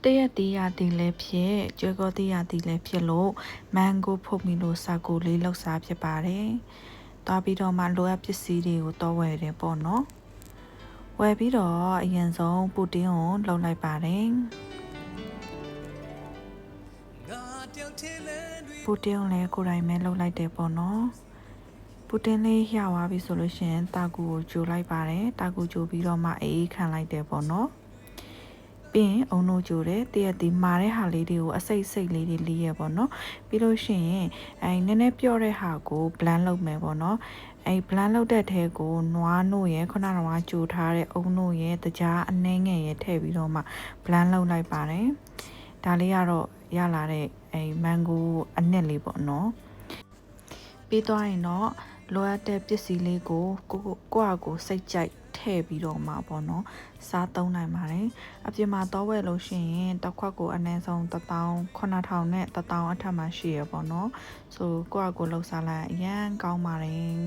တရက်တီးရသည်လည်းဖြစ်ကျွဲကောတီးရသည်လည်းဖြစ်လို့မန်ကိုဖုတ်မီလို့စာကိုလေးလောက်စားဖြစ်ပါတယ်။သွားပြီးတော့မှလိုအပ်ပစ္စည်းတွေကိုတော့ဝယ်တယ်ပေါ့နော်။ဝယ်ပြီးတော့အရင်ဆုံးပူတင်းကိုလှုပ်လိုက်ပါတယ်။ပူတင်းကိုလည်းကိုယ်တိုင်ပဲလှုပ်လိုက်တယ်ပေါ့နော်။ပူတင်းလေးရသွားပြီဆိုလို့ရှိရင်တာကူကိုဂျိုလိုက်ပါတယ်။တာကူဂျိုပြီးတော့မှအေးခံလိုက်တယ်ပေါ့နော်။ပြီးရင်အုံတို့ကြိုတယ်တရက်ဒီမာတဲ့ဟာလေးတွေကိုအစိတ်စိတ်လေးတွေလေးရပေါ့နော်ပြီးလို့ရှိရင်နည်းနည်းပြော့တဲ့ဟာကို blend လုပ်မယ်ပေါ့နော်blend လုပ်တဲ့ထဲကိုနွားနို့ရယ်ခုနကကြိုထားတဲ့အုံနို့ရယ်တကြားအနှဲငယ်ရယ်ထည့်ပြီးတော့မှ blend လုပ်လိုက်ပါတယ်ဒါလေးကတော့ရလာတဲ့မန်ဂိုအနက်လေးပေါ့နော်ပြီးသွားရင်တော့လိုအပ်တဲ့ပစ္စည်းလေးကိုကိုစိတ်ကြိုက်ထည့်ပြီးတော့မှပေါ့နော်စားသုံးနိုင်ပါတယ်အပြင်မှာတော့ဝယ်လို့ရှိရင်တစ်ခွက်ကိုအနည်းဆုံး1,900နဲ့1,000အထက်မှာရှိရပေါ့နော်ဆိုကိုလှုပ်စားလိုက်အရန်ကောင်းပါတယ်